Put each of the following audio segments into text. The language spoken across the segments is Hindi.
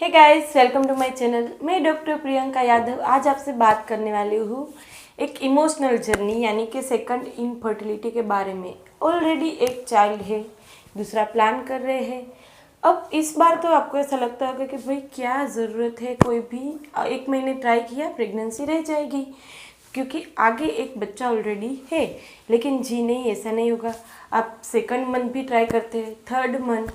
Hey guys, welcome to my channel. मैं डॉक्टर प्रियंका यादव आज आपसे बात करने वाली हूँ एक इमोशनल जर्नी यानी कि सेकंड इनफर्टिलिटी के बारे में। ऑलरेडी एक चाइल्ड है, दूसरा प्लान कर रहे हैं। अब इस बार तो आपको ऐसा लगता होगा कि भाई क्या ज़रूरत है, कोई भी 1 महीने ट्राई किया प्रेगनेंसी रह जाएगी क्योंकि आगे एक बच्चा ऑलरेडी है। लेकिन जी नहीं, ऐसा नहीं होगा। आप सेकंड मंथ भी ट्राई करते हैं, थर्ड मंथ,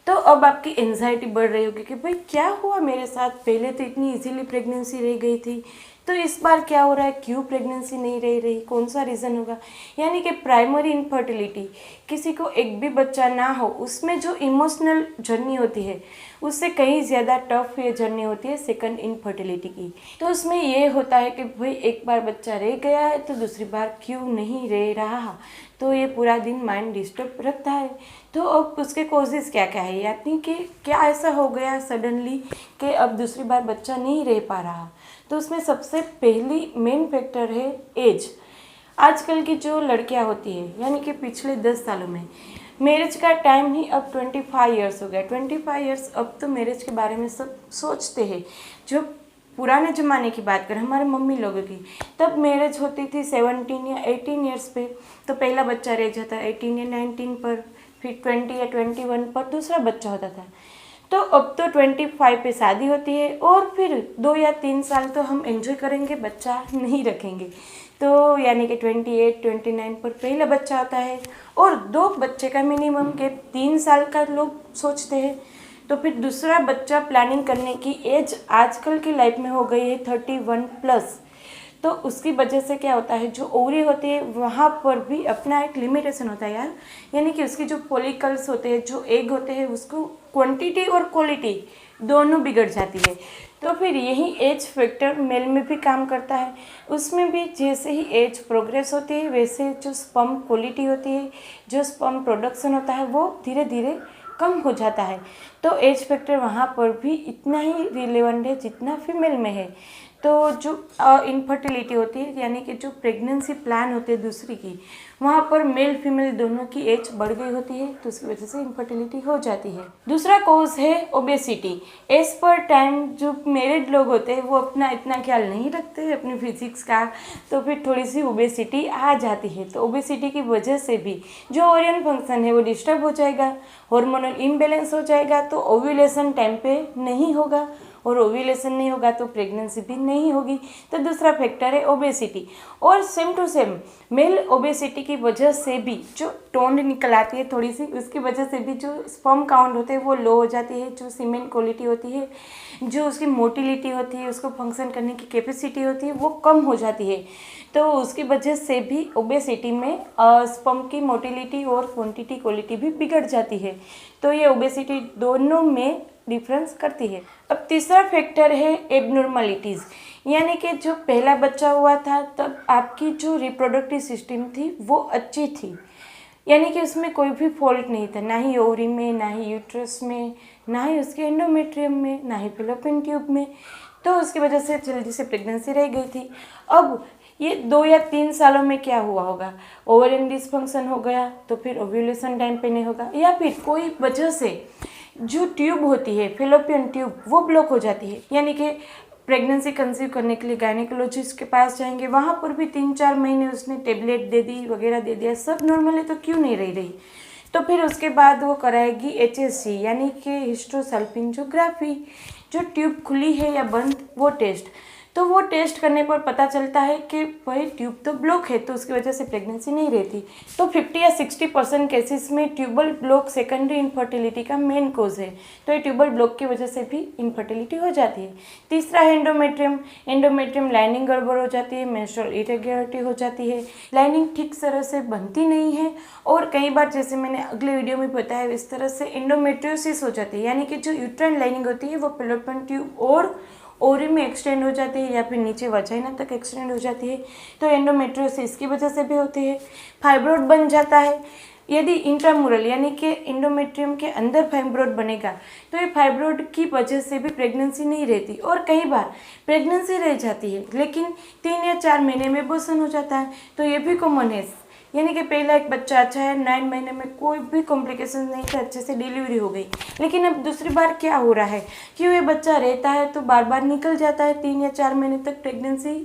तो अब आपकी एंजाइटी बढ़ रही होगी कि भाई क्या हुआ मेरे साथ, पहले तो इतनी इजीली प्रेगनेंसी रह गई थी, तो इस बार क्या हो रहा है, क्यों प्रेगनेंसी नहीं रह रही, कौन सा रीज़न होगा। यानी कि प्राइमरी इनफर्टिलिटी, किसी को एक भी बच्चा ना हो, उसमें जो इमोशनल जर्नी होती है उससे कहीं ज़्यादा टफ ये जर्नी होती है सेकंड इनफर्टिलिटी की। तो उसमें ये होता है कि भाई एक बार बच्चा रह गया है तो दूसरी बार क्यों नहीं रह रहा, तो ये पूरा दिन माइंड डिस्टर्ब रखता है। तो अब उसके कॉजेज़ क्या क्या है, यानी कि क्या ऐसा हो गया सडनली कि अब दूसरी बार बच्चा नहीं रह पा रहा। तो उसमें सबसे पहली मेन फैक्टर है एज। आजकल की जो लड़कियां होती है, यानी कि पिछले 10 सालों में मैरिज का टाइम ही अब 25 ईयर्स हो गया। 25 ईयर्स अब तो मैरिज के बारे में सब सोचते हैं। जो पुराने ज़माने की बात करें, हमारे मम्मी लोगों की, तब मैरिज होती थी 17 या 18 ईयर्स पे, तो पहला बच्चा रह जाता 18 या 19 पर, फिर 20 या 21 पर दूसरा बच्चा होता था। तो अब तो 25 पे शादी होती है और फिर 2 या 3 साल तो हम एंजॉय करेंगे, बच्चा नहीं रखेंगे। तो यानी कि 28 29 पर पहला बच्चा आता है और 2 बच्चे का मिनिमम के 3 साल का लोग सोचते हैं। तो फिर दूसरा बच्चा प्लानिंग करने की एज आजकल की लाइफ में हो गई है 31 प्लस। तो उसकी वजह से क्या होता है, जो ओवरी होती है वहाँ पर भी अपना एक लिमिटेशन होता है यार। यानी कि उसकी जो फॉलिकल्स होते हैं, जो एग होते हैं, उसको क्वांटिटी और क्वालिटी दोनों बिगड़ जाती है। तो फिर यही एज फैक्टर मेल में भी काम करता है। उसमें भी जैसे ही एज प्रोग्रेस होती है वैसे जो स्पर्म क्वालिटी होती है, जो स्पर्म प्रोडक्शन होता है, वो धीरे धीरे कम हो जाता है। तो एज फैक्टर वहाँ पर भी इतना ही रिलेवेंट है जितना फीमेल में है। तो जो इनफर्टिलिटी होती है, यानी कि जो प्रेगनेंसी प्लान होती है दूसरी की, वहाँ पर मेल फीमेल दोनों की एज बढ़ गई होती है, तो उसकी वजह से इनफर्टिलिटी हो जाती है। दूसरा कॉज है ओबेसिटी। एज पर टाइम जो मैरिड लोग होते हैं वो अपना इतना ख्याल नहीं रखते अपनी फिजिक्स का, तो फिर थोड़ी सी ओबेसिटी आ जाती है। तो ओबेसिटी की वजह से भी जो ओरियन फंक्शन है वो डिस्टर्ब हो जाएगा, हार्मोनल इम्बैलेंस हो जाएगा, तो ओव्यूलेशन टाइम पे नहीं होगा, और ओव्यूलेशन नहीं होगा तो प्रेगनेंसी भी नहीं होगी। तो दूसरा फैक्टर है ओबेसिटी। और same to same male obesity की वजह से भी जो टोन निकल आती है थोड़ी सी, उसकी वजह से भी जो स्पर्म काउंट होते हैं वो लो हो जाती है, जो सीमेन क्वालिटी होती है, जो उसकी मोटिलिटी होती है, उसको फंक्शन करने की कैपेसिटी होती है, वो कम हो जाती है। तो उसकी वजह से भी ओबेसिटी में स्पर्म की मोटिलिटी और क्वांटिटी क्वालिटी भी बिगड़ जाती है। तो ये ओबेसिटी दोनों में डिफरेंस करती है। अब तीसरा फैक्टर है एबनॉर्मलिटीज़, यानी कि जो पहला बच्चा हुआ था तब आपकी जो रिप्रोडक्टिव सिस्टम थी वो अच्छी थी, यानी कि उसमें कोई भी फॉल्ट नहीं था, ना ही ओवरी में, ना ही यूट्रस में, ना ही उसके एंडोमेट्रियम में, ना ही फैलोपियन ट्यूब में। तो उसकी वजह से जल्दी से प्रेगनेंसी रह गई थी। अब ये 2 या 3 सालों में क्या हुआ होगा, ओवरियन डिसफंक्शन हो गया, तो फिर ओव्यूलेशन टाइम पे नहीं होगा, या फिर कोई वजह से जो ट्यूब होती है फैलोपियन ट्यूब वो ब्लॉक हो जाती है, यानी कि प्रेगनेंसी कंसीव करने के लिए गायनेकोलॉजिस्ट के पास जाएंगे, वहाँ पर भी 3-4 महीने उसने टेबलेट दे दी, वगैरह दे दिया, सब नॉर्मल है, तो क्यों नहीं रही। तो फिर उसके बाद वो कराएगी HSG, यानी कि हिस्टोसल्फिंजोग्राफी, जो ट्यूब खुली है या बंद वो टेस्ट। तो वो टेस्ट करने पर पता चलता है कि भाई ट्यूब तो ब्लॉक है, तो उसकी वजह से प्रेगनेंसी नहीं रहती। तो 50 या 60% केसेस में ट्यूबल ब्लॉक सेकेंडरी इनफर्टिलिटी का मेन कोज है। तो ये ट्यूबल ब्लॉक की वजह से भी इनफर्टिलिटी हो जाती है। तीसरा है एंडोमेट्रियम। एंडोमेट्रियम लाइनिंग गड़बड़ हो जाती है, मेंस्ट्रुअल इरेगुलरिटी हो जाती है, लाइनिंग ठीक तरह से बनती नहीं है, और कई बार जैसे मैंने अगले वीडियो में बताया इस तरह से एंडोमेट्रियोसिस हो जाती है, यानी कि जो यूट्राइन लाइनिंग होती है वो फैलोपियन ट्यूब और ओवरी में एक्सटेंड हो जाती है, या फिर नीचे वजाइना तक एक्सटेंड हो जाती है। तो एंडोमेट्रियोसिस की वजह से भी होती है। फाइब्रोड बन जाता है। यदि इंट्रामुरल यानी कि एंडोमेट्रियम के अंदर फाइब्रोड बनेगा तो ये फाइब्रोड की वजह से भी प्रेगनेंसी नहीं रहती, और कई बार प्रेगनेंसी रह जाती है लेकिन 3 या 4 महीने में अबॉर्शन हो जाता है। तो ये भी कॉमन है। यानी कि पहला एक बच्चा अच्छा है, 9 महीने में कोई भी कॉम्प्लिकेशन नहीं था, अच्छे से डिलीवरी हो गई। लेकिन अब दूसरी बार क्या हो रहा है कि ये बच्चा रहता है तो बार बार निकल जाता है, 3 या 4 महीने तक प्रेगनेंसी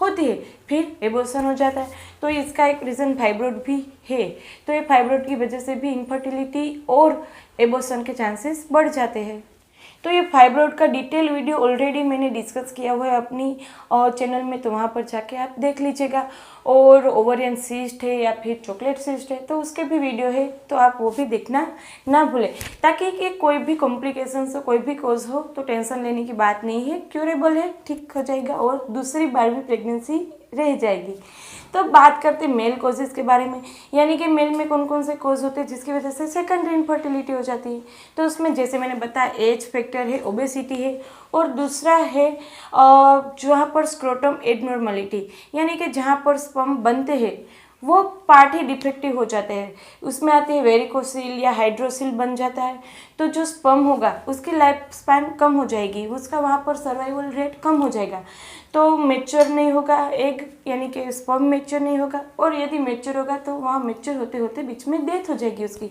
होती है, फिर एबॉर्शन हो जाता है। तो इसका एक रीज़न फाइब्रोड भी है। तो ये फाइब्रोड की वजह से भी इनफर्टिलिटी और एबॉर्शन के चांसेस बढ़ जाते हैं। तो ये फाइब्रोड का डिटेल वीडियो ऑलरेडी मैंने डिस्कस किया हुआ है अपनी चैनल में, तो वहाँ पर जाके आप देख लीजिएगा। और ओवरियन सिस्ट है या फिर चॉकलेट सिस्ट है तो उसके भी वीडियो है, तो आप वो भी देखना ना भूलें, ताकि कि कोई भी कॉम्प्लिकेशंस हो, कोई भी कोज हो तो टेंशन लेने की बात नहीं है, क्यूरेबल है, ठीक हो जाएगा और दूसरी बार भी प्रेगनेंसी रह जाएगी। तो बात करते हैं मेल कोजेस के बारे में, यानी कि मेल में कौन कौन से कोज होते हैं जिसकी वजह से सेकेंडरी इनफर्टिलिटी हो जाती है। तो उसमें जैसे मैंने बताया एज फैक्टर है, ओबेसिटी है, और दूसरा है जहाँ पर स्क्रोटम एबनॉर्मलिटी, यानी कि जहाँ पर स्पर्म बनते हैं वो पार्ट ही डिफेक्टिव हो जाते हैं। उसमें आते हैं वेरिकोसिल या हाइड्रोसिल बन जाता है, तो जो स्पर्म होगा उसकी लाइफ स्पैन कम हो जाएगी, उसका वहाँ पर सर्वाइवल रेट कम हो जाएगा, तो मेच्योर नहीं होगा एग, यानी कि स्पर्म मेच्योर नहीं होगा, और यदि मेच्योर होगा तो वहाँ मेच्योर होते होते बीच में डेथ हो जाएगी उसकी।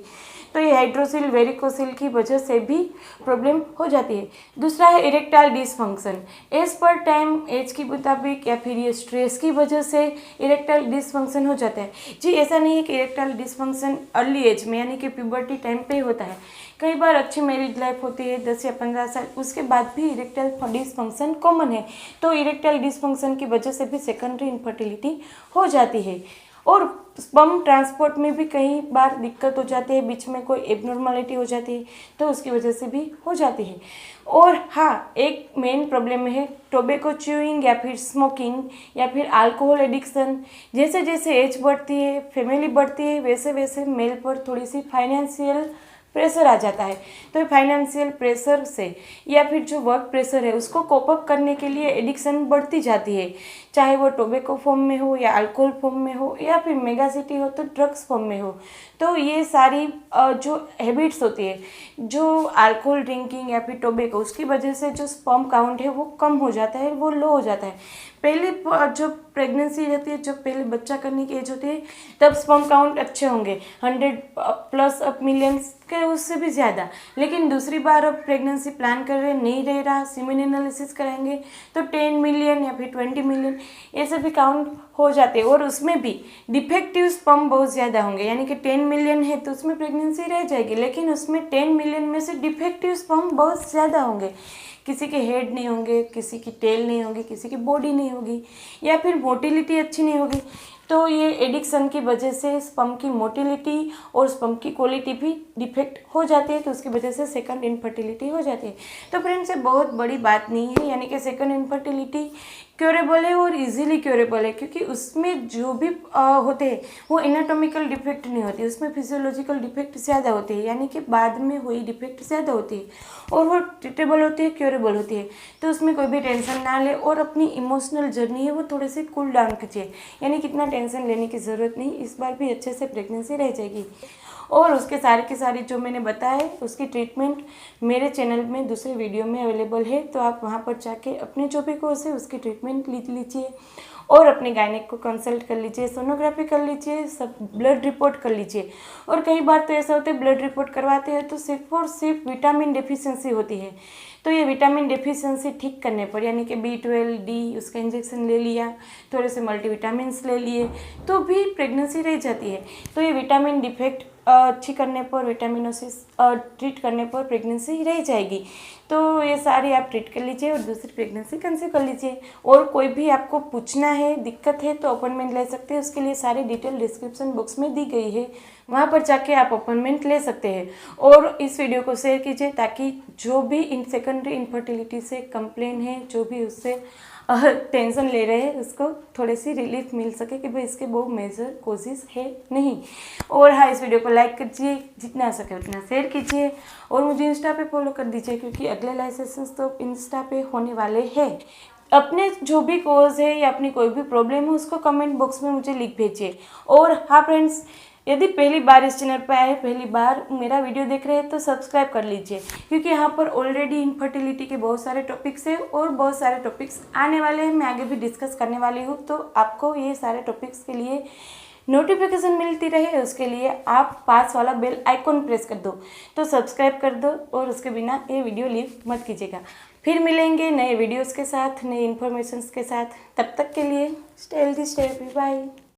तो ये हाइड्रोसिल वेरिकोसिल की वजह से भी प्रॉब्लम हो जाती है। दूसरा है इरेक्टाइल डिसफंक्शन, एज पर टाइम एज के मुताबिक या फिर ये स्ट्रेस की वजह से इरेक्टाइल डिसफंक्शन हो जाता है। जी ऐसा नहीं है कि इरेक्टाइल डिसफंक्शन अर्ली एज में यानी कि प्यूबर्टी टाइम पे होता है, कई बार अच्छी मैरिज लाइफ होती है 10 या 15 साल, उसके बाद भी इरेक्टाइल डिसफंक्शन कॉमन है। तो इरेक्टाइल डिसफंक्शन की वजह से भी सेकेंडरी इनफर्टिलिटी हो जाती है। और स्पर्म ट्रांसपोर्ट में भी कई बार दिक्कत हो जाती है, बीच में कोई एबनॉर्मलिटी हो जाती है तो उसकी वजह से भी हो जाती है। और हाँ, एक मेन प्रॉब्लम है टोबैको च्यूइंग या फिर स्मोकिंग या फिर अल्कोहल एडिक्शन। जैसे जैसे एज बढ़ती है, फैमिली बढ़ती है, वैसे वैसे मेल पर थोड़ी सी फाइनेंशियल प्रेशर आ जाता है। तो फाइनेंशियल प्रेशर से या फिर जो वर्क प्रेशर है उसको कोप अप करने के लिए एडिक्शन बढ़ती जाती है, चाहे वो टोबैको फॉर्म में हो या अल्कोहल फॉर्म में हो या फिर मेगा सिटी हो तो ड्रग्स फॉर्म में हो। तो ये सारी जो हैबिट्स होती है, जो अल्कोहल ड्रिंकिंग या फिर टोबैको, उसकी वजह से जो स्पर्म काउंट है वो कम हो जाता है, वो लो हो जाता है। पहले जो प्रेगनेंसी रहती है, जब पहले बच्चा करने की एज होती है तब स्पर्म काउंट अच्छे होंगे 100+ अब मिलियंस के, उससे भी ज़्यादा। लेकिन दूसरी बार अब प्रेगनेंसी प्लान कर रहे नहीं रह रहा, सीमेन एनालिसिस कराएंगे तो 10 मिलियन या फिर 20 मिलियन ऐसे भी काउंट हो जाते हैं। और उसमें भी डिफेक्टिव स्पर्म बहुत ज़्यादा होंगे, यानी कि 10 मिलियन है तो उसमें प्रेगनेंसी रह जाएगी, लेकिन उसमें 10 मिलियन में से डिफेक्टिव स्पर्म बहुत ज़्यादा होंगे। किसी के हेड नहीं होंगे, किसी की टेल नहीं होगी, किसी की बॉडी नहीं होगी, या फिर मोटिलिटी अच्छी नहीं होगी। तो ये एडिक्शन की वजह से स्पर्म की मोटिलिटी और स्पर्म की क्वालिटी भी डिफेक्ट हो जाती है, तो उसकी वजह से सेकंड इनफर्टिलिटी हो जाती है। तो फ्रेंड्स ये बहुत बड़ी बात नहीं है, यानी कि सेकंड इनफर्टिलिटी क्योरेबल है और इजीली क्योरेबल है, क्योंकि उसमें जो भी होते हैं वो एनाटॉमिकल डिफेक्ट नहीं होती, उसमें फिजियोलॉजिकल डिफेक्ट ज़्यादा होती है, यानी कि बाद में हुई डिफेक्ट ज़्यादा होती है, और वो ट्रीटेबल होती है, क्योरेबल होती है। तो उसमें कोई भी टेंशन ना ले, और अपनी इमोशनल जर्नी है वो थोड़े से कूल डाउन कीजिए, यानी कितना टेंशन लेने की ज़रूरत नहीं, इस बार भी अच्छे से प्रेगनेंसी रह जाएगी। और उसके सारे के सारे जो मैंने बताया है उसकी ट्रीटमेंट मेरे चैनल में दूसरे वीडियो में अवेलेबल है, तो आप वहाँ पर जाके अपने जो भी कोर्स है उसकी ट्रीटमेंट लीजिए और अपने गायनेक को कंसल्ट कर लीजिए, सोनोग्राफी कर लीजिए, सब ब्लड रिपोर्ट कर लीजिए। और कई बार तो ऐसा होता है ब्लड रिपोर्ट करवाते हैं तो सिर्फ और सिर्फ विटामिन डेफिशिएंसी होती है, तो ये विटामिन डेफिशिएंसी ठीक करने पर, यानी कि B12 D उसका इंजेक्शन ले लिया, थोड़े से मल्टीविटामिन्स ले लिए तो भी प्रेगनेंसी रह जाती है। तो ये विटामिन डिफेक्ट अच्छी करने पर, विटामिनोसिस ट्रीट करने पर प्रेगनेंसी रह जाएगी। तो ये सारी आप ट्रीट कर लीजिए और दूसरी प्रेगनेंसी कंसीव कर लीजिए। और कोई भी आपको पूछना है, दिक्कत है तो अपॉइंटमेंट ले सकते हैं, उसके लिए सारी डिटेल डिस्क्रिप्शन बॉक्स में दी गई है, वहाँ पर जाके आप अपॉइंटमेंट ले सकते हैं। और इस वीडियो को शेयर कीजिए ताकि जो भी सेकेंडरी इनफर्टिलिटी से कंप्लेन है, जो भी उससे टेंशन ले रहे हैं, उसको थोड़ी सी रिलीफ मिल सके कि भाई इसके बहुत मेजर कोशिश है नहीं। और हाँ, इस वीडियो को लाइक कीजिए, जितना आ सके उतना शेयर कीजिए, और मुझे इंस्टा पे फॉलो कर दीजिए क्योंकि अगले लाइव सेशंस तो इंस्टा पे होने वाले हैं। अपने जो भी कोर्स है या अपनी कोई भी प्रॉब्लम है उसको कमेंट बॉक्स में मुझे लिख भेजिए। और हाँ फ्रेंड्स, यदि पहली बार इस चैनल पर आए, पहली बार मेरा वीडियो देख रहे हैं तो सब्सक्राइब कर लीजिए, क्योंकि यहाँ पर ऑलरेडी इनफर्टिलिटी के बहुत सारे टॉपिक्स हैं और बहुत सारे टॉपिक्स आने वाले हैं, मैं आगे भी डिस्कस करने वाली हूँ। तो आपको ये सारे टॉपिक्स के लिए नोटिफिकेशन मिलती रहे उसके लिए आप पास वाला बेल आइकॉन प्रेस कर दो, तो सब्सक्राइब कर दो और उसके बिना ये वीडियो लीव मत कीजिएगा। फिर मिलेंगे नए वीडियोस के साथ, नए इन्फॉर्मेशंस के साथ। तब तक के लिए stay healthy, stay happy, bye.